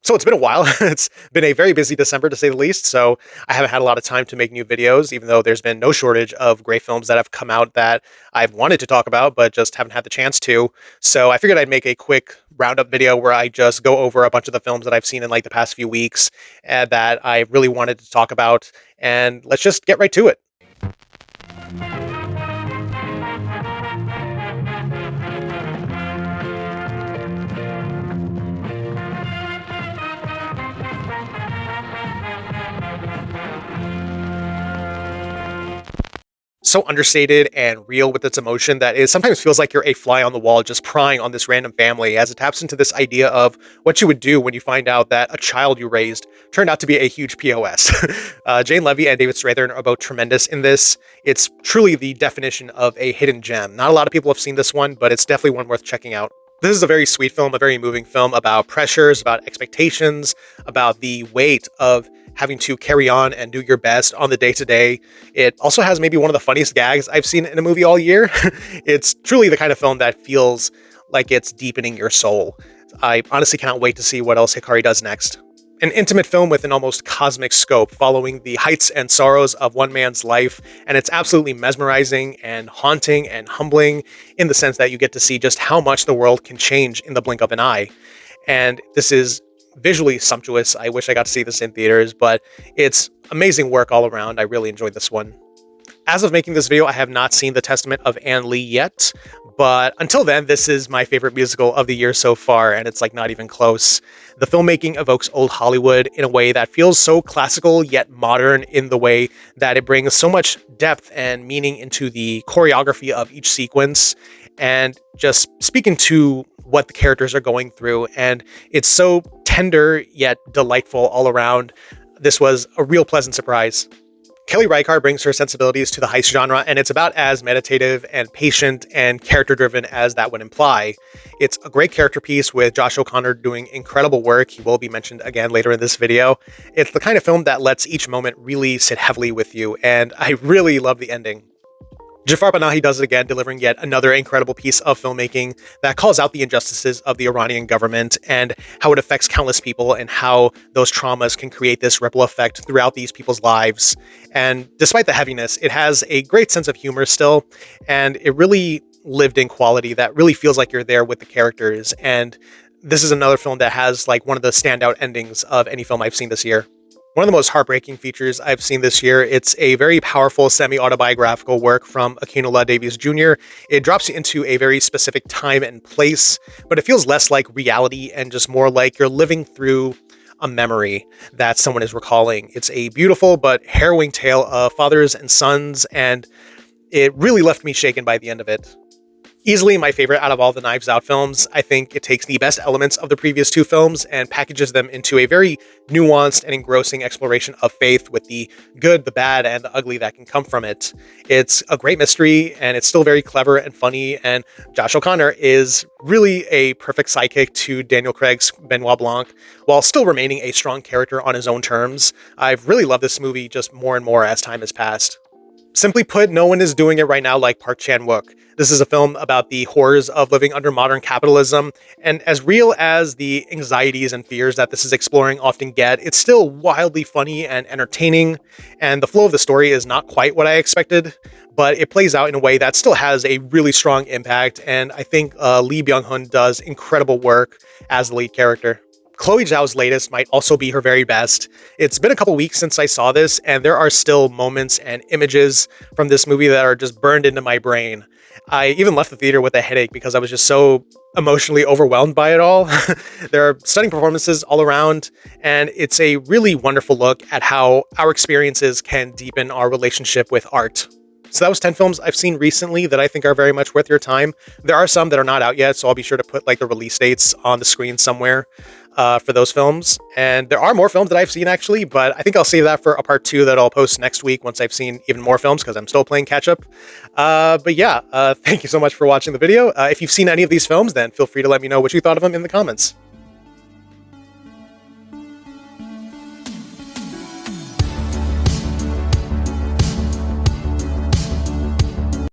So it's been a while. It's been a very busy December to say the least. So I haven't had a lot of time to make new videos, even though there's been no shortage of great films that have come out that I've wanted to talk about, but just haven't had the chance to. So I figured I'd make a quick roundup video where I just go over a bunch of the films that I've seen in like the past few weeks and that I really wanted to talk about. And let's just get right to it. So understated and real with its emotion that it sometimes feels like you're a fly on the wall just prying on this random family as it taps into this idea of what you would do when you find out that a child you raised turned out to be a huge POS. Jane Levy and David Strathairn are both tremendous in this. It's truly the definition of a hidden gem. Not a lot of people have seen this one, but it's definitely one worth checking out. This is a very sweet film, a very moving film about pressures, about expectations, about the weight of having to carry on and do your best on the day to day. It also has maybe one of the funniest gags I've seen in a movie all year. It's truly the kind of film that feels like it's deepening your soul. I honestly cannot wait to see what else Hikari does next. An intimate film with an almost cosmic scope, following the heights and sorrows of one man's life, and it's absolutely mesmerizing and haunting and humbling in the sense that you get to see just how much the world can change in the blink of an eye. And this is visually sumptuous. I wish I got to see this in theaters, but it's amazing work all around. I really enjoyed this one. As of making this video, I have not seen The Testament of Anne Lee yet, but until then, this is my favorite musical of the year so far, and it's like not even close. The filmmaking evokes old Hollywood in a way that feels so classical yet modern, in the way that it brings so much depth and meaning into the choreography of each sequence, and just speaking to what the characters are going through. And it's so tender yet delightful all around. This was a real pleasant surprise. Kelly Reichardt brings her sensibilities to the heist genre, and it's about as meditative and patient and character-driven as that would imply. It's a great character piece with Josh O'Connor doing incredible work. He will be mentioned again later in this video. It's the kind of film that lets each moment really sit heavily with you, and I really love the ending. Jafar Panahi does it again, delivering yet another incredible piece of filmmaking that calls out the injustices of the Iranian government and how it affects countless people and how those traumas can create this ripple effect throughout these people's lives. And despite the heaviness, it has a great sense of humor still, and it really lived in quality that really feels like you're there with the characters. And this is another film that has like one of the standout endings of any film I've seen this year. One of the most heartbreaking features I've seen this year. It's a very powerful semi-autobiographical work from Akintola Davies Jr. It drops you into a very specific time and place, but it feels less like reality and just more like you're living through a memory that someone is recalling. It's a beautiful but harrowing tale of fathers and sons, and it really left me shaken by the end of it. Easily my favorite out of all the Knives Out films. I think it takes the best elements of the previous two films and packages them into a very nuanced and engrossing exploration of faith with the good, the bad, and the ugly that can come from it. It's a great mystery, and it's still very clever and funny, and Josh O'Connor is really a perfect sidekick to Daniel Craig's Benoit Blanc, while still remaining a strong character on his own terms. I've really loved this movie just more and more as time has passed. Simply put, no one is doing it right now like Park Chan-wook. This is a film about the horrors of living under modern capitalism, and as real as the anxieties and fears that this is exploring often get, it's still wildly funny and entertaining, and the flow of the story is not quite what I expected, but it plays out in a way that still has a really strong impact, and I think Lee Byung-hun does incredible work as the lead character. Chloe Zhao's latest might also be her very best. It's been a couple weeks since I saw this, and there are still moments and images from this movie that are just burned into my brain. I even left the theater with a headache because I was just so emotionally overwhelmed by it all. There are stunning performances all around, and it's a really wonderful look at how our experiences can deepen our relationship with art. So that was 10 films I've seen recently that I think are very much worth your time. There are some that are not out yet, so I'll be sure to put like the release dates on the screen somewhere for those films. And there are more films that I've seen actually, but I think I'll save that for a part 2 that I'll post next week once I've seen even more films, because I'm still playing catch up. But yeah, thank you so much for watching the video. If you've seen any of these films, then feel free to let me know what you thought of them in the comments.